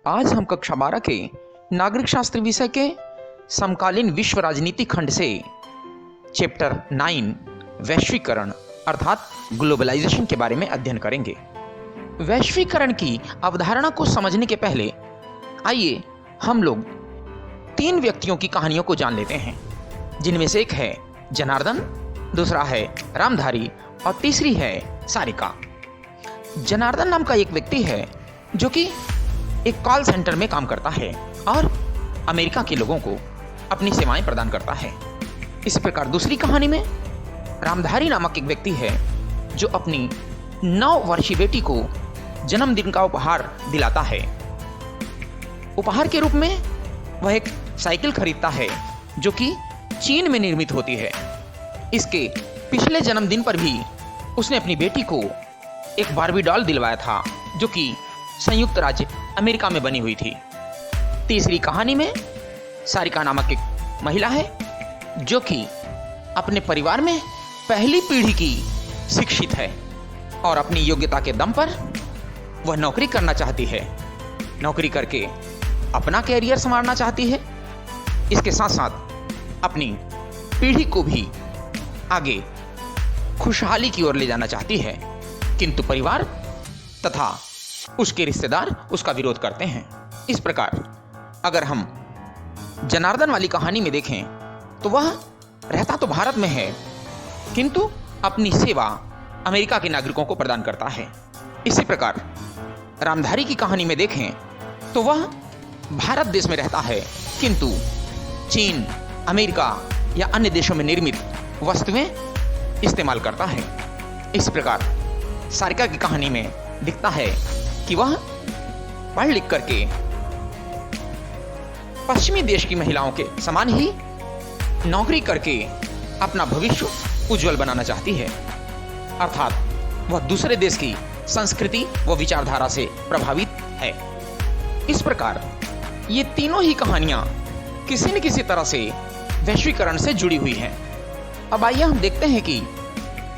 आज हम कक्षा 12 के नागरिक शास्त्र विषय के समकालीन विश्व राजनीति खंड से चैप्टर 9 वैश्वीकरण अर्थात ग्लोबलाइजेशन के बारे में अध्ययन करेंगे। वैश्वीकरण की अवधारणा को समझने के पहले आइए हम लोग 3 व्यक्तियों की कहानियों को जान लेते हैं, जिनमें से एक है जनार्दन, दूसरा है रामधारी और तीसरी है सारिका। जनार्दन नाम का एक व्यक्ति है जो कि एक कॉल सेंटर में काम करता है और अमेरिका के लोगों को अपनी सेवाएं प्रदान करता है। इसी प्रकार दूसरी कहानी में रामधारी नामक एक व्यक्ति है जो अपनी 9 वर्षीय बेटी को जन्मदिन का उपहार दिलाता है। उपहार के रूप में वह एक साइकिल खरीदता है जो कि चीन में निर्मित होती है। इसके पिछले जन्मदिन पर भी उसने अपनी बेटी को एक बार्बी डॉल दिलवाया था जो कि संयुक्त राज्य अमेरिका में बनी हुई थी। तीसरी कहानी में सारिका नामक एक महिला है जो कि अपने परिवार में पहली पीढ़ी की शिक्षित है और अपनी योग्यता के दम पर वह नौकरी करना चाहती है। नौकरी करके अपना कैरियर संवारना चाहती है, इसके साथ साथ अपनी पीढ़ी को भी आगे खुशहाली की ओर ले जाना चाहती है, किंतु परिवार तथा उसके रिश्तेदार उसका विरोध करते हैं। इस प्रकार अगर हम जनार्दन वाली कहानी में देखें तो वह रहता तो भारत में है किंतु अपनी सेवा अमेरिका के नागरिकों को प्रदान करता है। इसी प्रकार रामधारी की कहानी में देखें तो वह भारत देश में रहता है किंतु चीन, अमेरिका या अन्य देशों में निर्मित वस्तुएं इस्तेमाल करता है। इस प्रकार सारिका की कहानी में दिखता है कि वह पढ़ लिख करके पश्चिमी देश की महिलाओं के समान ही नौकरी करके अपना भविष्य उज्जवल बनाना चाहती है, अर्थात वह दूसरे देश की संस्कृति व विचारधारा से प्रभावित है। इस प्रकार ये तीनों ही कहानियां किसी न किसी तरह से वैश्वीकरण से जुड़ी हुई हैं। अब आइए हम देखते हैं कि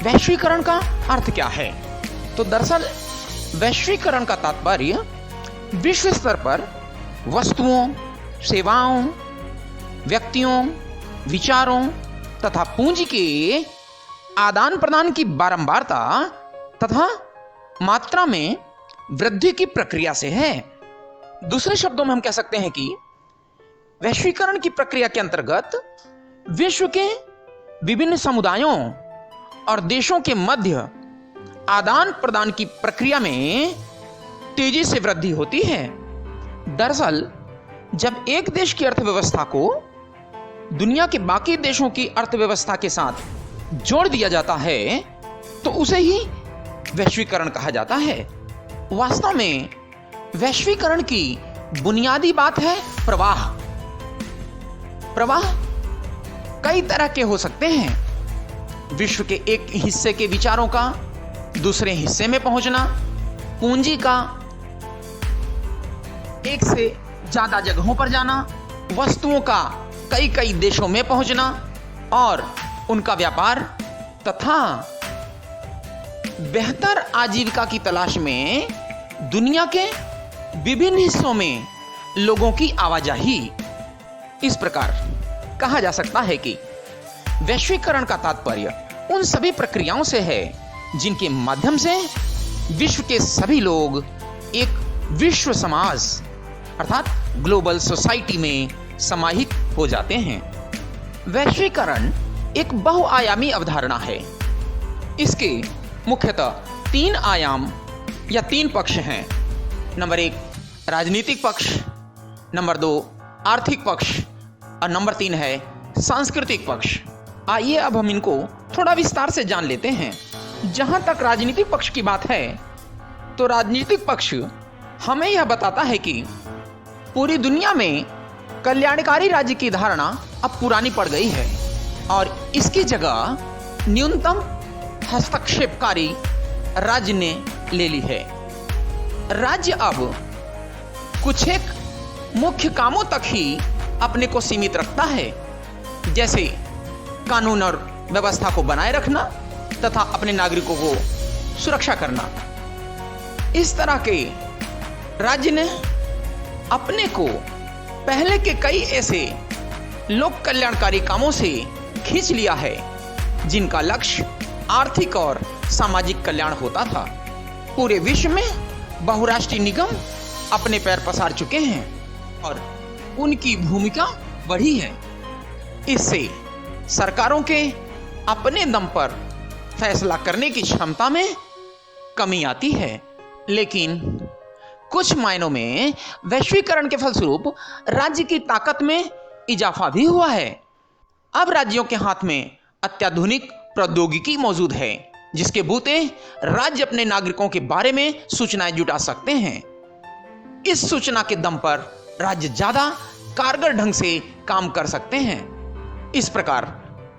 वैश्वीकरण का अर्थ क्या है। तो दरअसल वैश्वीकरण का तात्पर्य विश्व स्तर पर वस्तुओं, सेवाओं, व्यक्तियों, विचारों तथा पूंजी के आदान प्रदान की बारंबारता तथा मात्रा में वृद्धि की प्रक्रिया से है। दूसरे शब्दों में हम कह सकते हैं कि वैश्वीकरण की प्रक्रिया के अंतर्गत विश्व के विभिन्न समुदायों और देशों के मध्य आदान प्रदान की प्रक्रिया में तेजी से वृद्धि होती है। दरअसल जब एक देश की अर्थव्यवस्था को दुनिया के बाकी देशों की अर्थव्यवस्था के साथ जोड़ दिया जाता है तो उसे ही वैश्वीकरण कहा जाता है। वास्तव में वैश्वीकरण की बुनियादी बात है प्रवाह। प्रवाह कई तरह के हो सकते हैं। विश्व के एक हिस्से के विचारों का दूसरे हिस्से में पहुंचना, पूंजी का एक से ज्यादा जगहों पर जाना, वस्तुओं का कई कई देशों में पहुंचना और उनका व्यापार तथा बेहतर आजीविका की तलाश में दुनिया के विभिन्न हिस्सों में लोगों की आवाजाही। इस प्रकार कहा जा सकता है कि वैश्वीकरण का तात्पर्य उन सभी प्रक्रियाओं से है जिनके माध्यम से विश्व के सभी लोग एक विश्व समाज अर्थात ग्लोबल सोसाइटी में समाहित हो जाते हैं। वैश्वीकरण एक बहुआयामी अवधारणा है। इसके मुख्यतः 3 आयाम या 3 पक्ष हैं। नंबर 1 राजनीतिक पक्ष, नंबर 2 आर्थिक पक्ष और नंबर 3 है सांस्कृतिक पक्ष। आइए अब हम इनको थोड़ा विस्तार से जान लेते हैं। जहां तक राजनीतिक पक्ष की बात है तो राजनीतिक पक्ष हमें यह बताता है कि पूरी दुनिया में कल्याणकारी राज्य की धारणा अब पुरानी पड़ गई है और इसकी जगह न्यूनतम हस्तक्षेपकारी राज्य ने ले ली है। राज्य अब कुछ एक मुख्य कामों तक ही अपने को सीमित रखता है, जैसे कानून और व्यवस्था को बनाए रखना तथा अपने नागरिकों को सुरक्षा करना। इस तरह के राज्य ने अपने को पहले के कई ऐसे लोक कल्याणकारी कामों से खींच लिया है जिनका लक्ष्य आर्थिक और सामाजिक कल्याण होता था। पूरे विश्व में बहुराष्ट्रीय निगम अपने पैर पसार चुके हैं और उनकी भूमिका बढ़ी है। इससे सरकारों के अपने दम पर फैसला करने की क्षमता में कमी आती है, लेकिन कुछ मायनों में वैश्वीकरण के फलस्वरूप राज्य की ताकत में इजाफा भी हुआ है। अब राज्यों के हाथ में अत्याधुनिक प्रौद्योगिकी मौजूद है जिसके बूते राज्य अपने नागरिकों के बारे में सूचनाएं जुटा सकते हैं। इस सूचना के दम पर राज्य ज्यादा कारगर ढंग से काम कर सकते हैं। इस प्रकार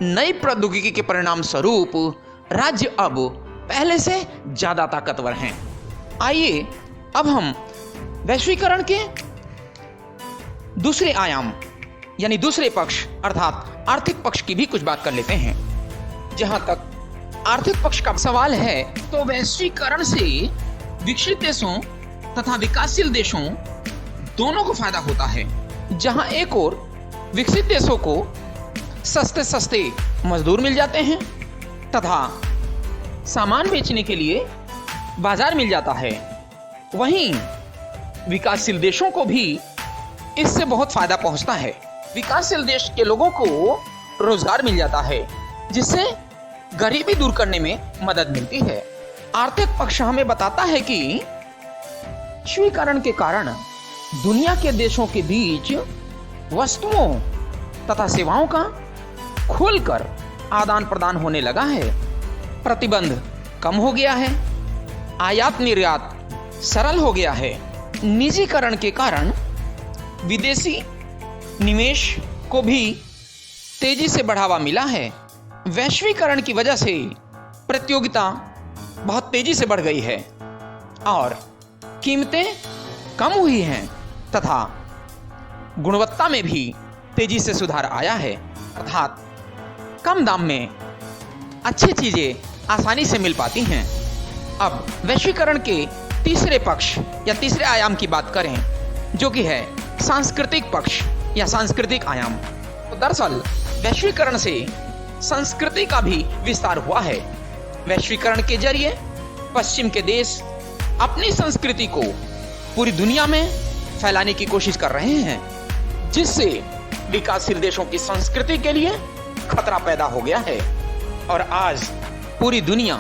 नई प्रौद्योगिकी के परिणाम स्वरूप राज्य अब पहले से ज्यादा ताकतवर हैं। आइए अब हम वैश्वीकरण के दूसरे आयाम यानी दूसरे पक्ष अर्थात आर्थिक पक्ष की भी कुछ बात कर लेते हैं। जहां तक आर्थिक पक्ष का सवाल है तो वैश्वीकरण से विकसित देशों तथा विकासशील देशों दोनों को फायदा होता है। जहां एक ओर विकसित देशों को सस्ते सस्ते मजदूर मिल जाते हैं तथा सामान बेचने के लिए बाजार मिल जाता है, वहीं विकासशील देशों को भी इससे बहुत फायदा पहुंचता है। विकासशील देश के लोगों को रोजगार मिल जाता है जिससे गरीबी दूर करने में मदद मिलती है। आर्थिक पक्ष हमें बताता है कि वैश्वीकरण के कारण दुनिया के देशों के बीच वस्तुओं तथा सेवाओं का खुलकर आदान प्रदान होने लगा है। प्रतिबंध कम हो गया है, आयात निर्यात सरल हो गया है। निजीकरण के कारण विदेशी निवेश को भी तेजी से बढ़ावा मिला है। वैश्वीकरण की वजह से प्रतियोगिता बहुत तेजी से बढ़ गई है और कीमतें कम हुई हैं तथा गुणवत्ता में भी तेजी से सुधार आया है, अर्थात कम दाम में अच्छी चीजें आसानी से मिल पाती हैं। अब वैश्वीकरण के तीसरे पक्ष या तीसरे आयाम की बात करें जो कि है सांस्कृतिक पक्ष या सांस्कृतिक आयाम। तो दरअसल वैश्वीकरण से संस्कृति का भी विस्तार हुआ है। वैश्वीकरण के जरिए पश्चिम के देश अपनी संस्कृति को पूरी दुनिया में फैलाने की कोशिश कर रहे हैं, जिससे विकासशील देशों की संस्कृति के लिए खतरा पैदा हो गया है और आज पूरी दुनिया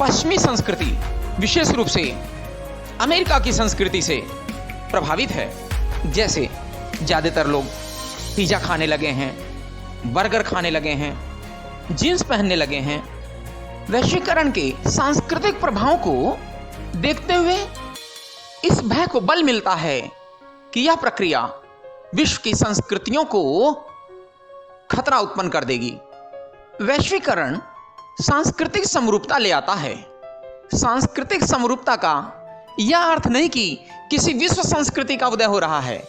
पश्चिमी संस्कृति विशेष रूप से अमेरिका की संस्कृति से प्रभावित है। जैसे ज्यादातर लोग पिज्जा खाने लगे हैं, बर्गर खाने लगे हैं, जींस पहनने लगे हैं। वैश्वीकरण के सांस्कृतिक प्रभावों को देखते हुए इस भय को बल मिलता है कि यह प्रक्रिया विश्व की संस्कृतियों को खतरा उत्पन्न कर देगी। वैश्वीकरण सांस्कृतिक समरूपता ले आता है। सांस्कृतिक समरूपता का यह अर्थ नहीं कि किसी विश्व संस्कृति का उदय हो रहा है।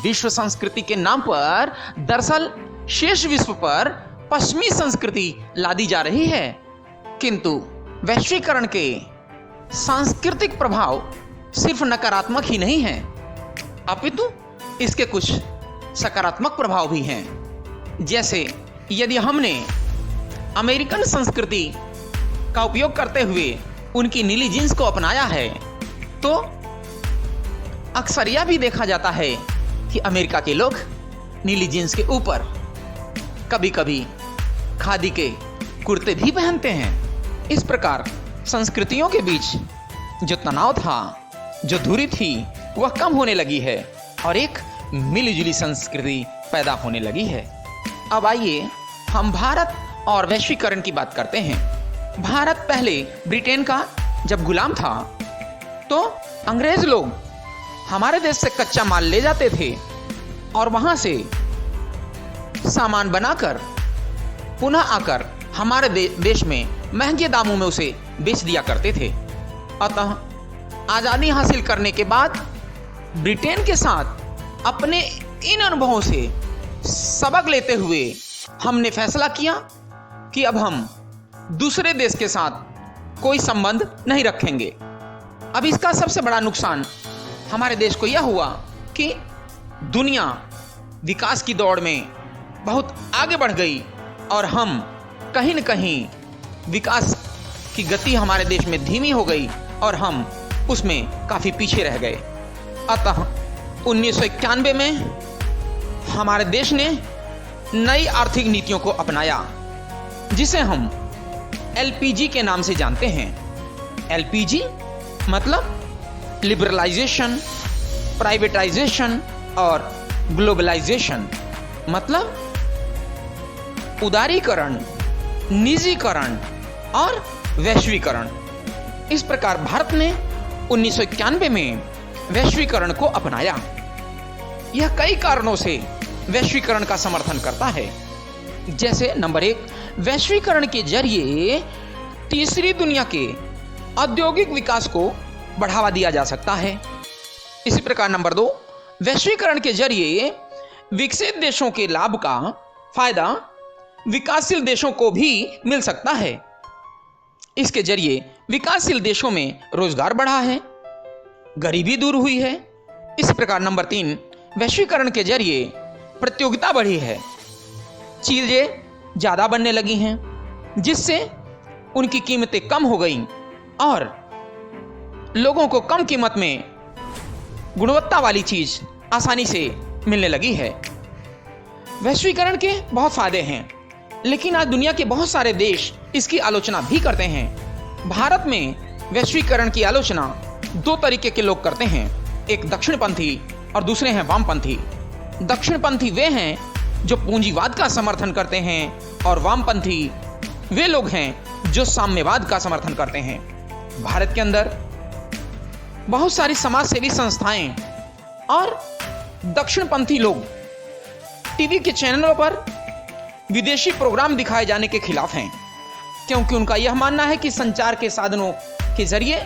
विश्व संस्कृति के नाम पर दरअसल शेष विश्व पर पश्चिमी संस्कृति लादी जा रही है, किंतु वैश्वीकरण के सांस्कृतिक प्रभाव सिर्फ नकारात्मक ही नहीं है, अपितु इसके कुछ सकारात्मक प्रभाव भी हैं। जैसे यदि हमने अमेरिकन संस्कृति का उपयोग करते हुए उनकी नीली जींस को अपनाया है तो अक्सर यह भी देखा जाता है कि अमेरिका के लोग नीली जींस के ऊपर कभी कभी खादी के कुर्ते भी पहनते हैं। इस प्रकार संस्कृतियों के बीच जो तनाव था, जो दूरी थी, वह कम होने लगी है और एक मिलीजुली संस्कृति पैदा होने लगी है। अब आइए हम भारत और वैश्वीकरण की बात करते हैं। भारत पहले ब्रिटेन का जब गुलाम था तो अंग्रेज लोग हमारे देश से कच्चा माल ले जाते थे और वहां से सामान बनाकर पुनः आकर हमारे देश में महंगे दामों में उसे बेच दिया करते थे। अतः आज़ादी हासिल करने के बाद ब्रिटेन के साथ अपने इन अनुभवों से सबक लेते हुए हमने फैसला किया कि अब हम दूसरे देश के साथ कोई संबंध नहीं रखेंगे। अब इसका सबसे बड़ा नुकसान हमारे देश को यह हुआ कि दुनिया विकास की दौड़ में बहुत आगे बढ़ गई और हम कहीं न कहीं विकास की गति हमारे देश में धीमी हो गई और हम उसमें काफ़ी पीछे रह गए। अतः 1991 में हमारे देश ने नई आर्थिक नीतियों को अपनाया जिसे हम एलपीजी के नाम से जानते हैं। एलपीजी मतलब लिबरलाइजेशन, प्राइवेटाइजेशन और ग्लोबलाइजेशन, मतलब उदारीकरण, निजीकरण और वैश्वीकरण। इस प्रकार भारत ने 1991 में वैश्वीकरण को अपनाया। यह कई कारणों से वैश्वीकरण का समर्थन करता है। जैसे नंबर 1, वैश्वीकरण के जरिए तीसरी दुनिया के औद्योगिक विकास को बढ़ावा दिया जा सकता है। इसी प्रकार नंबर 2, वैश्वीकरण के जरिए विकसित देशों के लाभ का फायदा विकासशील देशों को भी मिल सकता है। इसके जरिए विकासशील देशों में रोजगार बढ़ा है, गरीबी दूर हुई है। इसी प्रकार नंबर 3, वैश्वीकरण के जरिए प्रतियोगिता बढ़ी है, चीजें ज्यादा बनने लगी हैं जिससे उनकी कीमतें कम हो गई और लोगों को कम कीमत में गुणवत्ता वाली चीज आसानी से मिलने लगी है। वैश्वीकरण के बहुत फायदे हैं, लेकिन आज दुनिया के बहुत सारे देश इसकी आलोचना भी करते हैं। भारत में वैश्वीकरण की आलोचना 2 तरीके के लोग करते हैं, एक दक्षिणपंथी और दूसरे हैं वामपंथी। दक्षिणपंथी वे हैं जो पूंजीवाद का समर्थन करते हैं और वामपंथी वे लोग हैं जो साम्यवाद का समर्थन करते हैं। भारत के अंदर बहुत सारी समाज सेवी संस्थाएं और दक्षिणपंथी लोग टीवी के चैनलों पर विदेशी प्रोग्राम दिखाए जाने के खिलाफ हैं, क्योंकि उनका यह मानना है कि संचार के साधनों के जरिए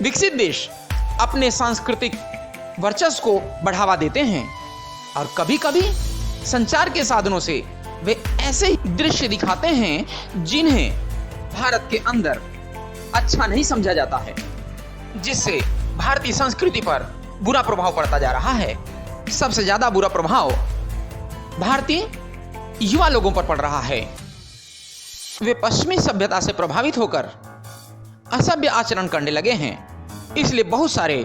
विकसित देश अपने सांस्कृतिक वर्चस्व को बढ़ावा देते हैं और कभी कभी संचार के साधनों से वे ऐसे दृश्य दिखाते हैं जिन्हें भारत के अंदर अच्छा नहीं समझा जाता है, जिससे भारतीय संस्कृति पर बुरा प्रभाव पड़ता जा रहा है। सबसे ज्यादा बुरा प्रभाव भारतीय युवा लोगों पर पड़ रहा है। वे पश्चिमी सभ्यता से प्रभावित होकर असभ्य आचरण करने लगे हैं, इसलिए बहुत सारे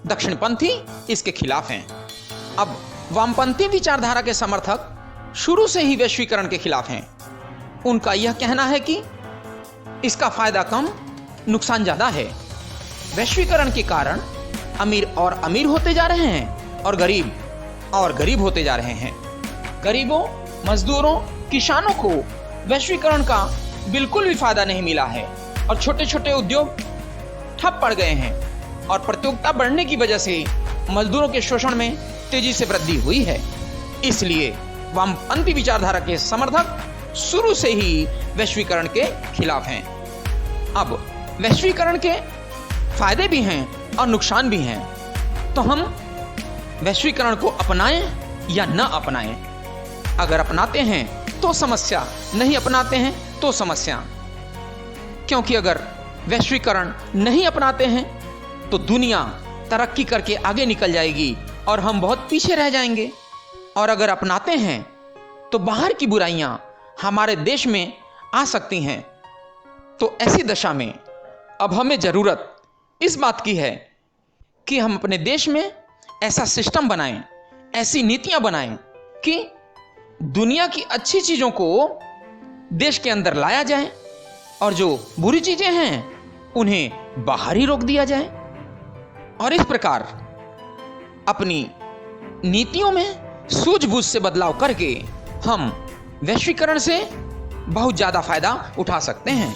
दक्षिणपंथी इसके खिलाफ हैं। अब वामपंथी विचारधारा के समर्थक शुरू से ही वैश्वीकरण के खिलाफ हैं। उनका यह कहना है कि इसका फायदा कम, नुकसान ज्यादा है। वैश्वीकरण के कारण अमीर और अमीर होते जा रहे हैं और गरीब होते जा रहे हैं। गरीबों, मजदूरों, किसानों को वैश्वीकरण का बिल्कुल भी फायदा नहीं मिला है और छोटे छोटे उद्योग ठप पड़ गए हैं और प्रतियोगिता बढ़ने की वजह से मजदूरों के शोषण में तेजी से वृद्धि हुई है। इसलिए वामपंथी विचारधारा के समर्थक शुरू से ही वैश्वीकरण के खिलाफ हैं। अब वैश्वीकरण के फायदे भी हैं और नुकसान भी हैं, तो हम वैश्वीकरण को अपनाएं या न अपनाएं। अगर अपनाते हैं तो समस्या, नहीं अपनाते हैं तो समस्या। क्योंकि अगर वैश्वीकरण नहीं अपनाते हैं तो दुनिया तरक्की करके आगे निकल जाएगी और हम बहुत पीछे रह जाएंगे, और अगर अपनाते हैं तो बाहर की बुराइयां हमारे देश में आ सकती हैं। तो ऐसी दशा में अब हमें जरूरत इस बात की है कि हम अपने देश में ऐसा सिस्टम बनाएं, ऐसी नीतियां बनाएं कि दुनिया की अच्छी चीजों को देश के अंदर लाया जाए और जो बुरी चीजें हैं उन्हें बाहर ही रोक दिया जाए। और इस प्रकार अपनी नीतियों में सूझबूझ से बदलाव करके हम वैश्वीकरण से बहुत ज्यादा फायदा उठा सकते हैं।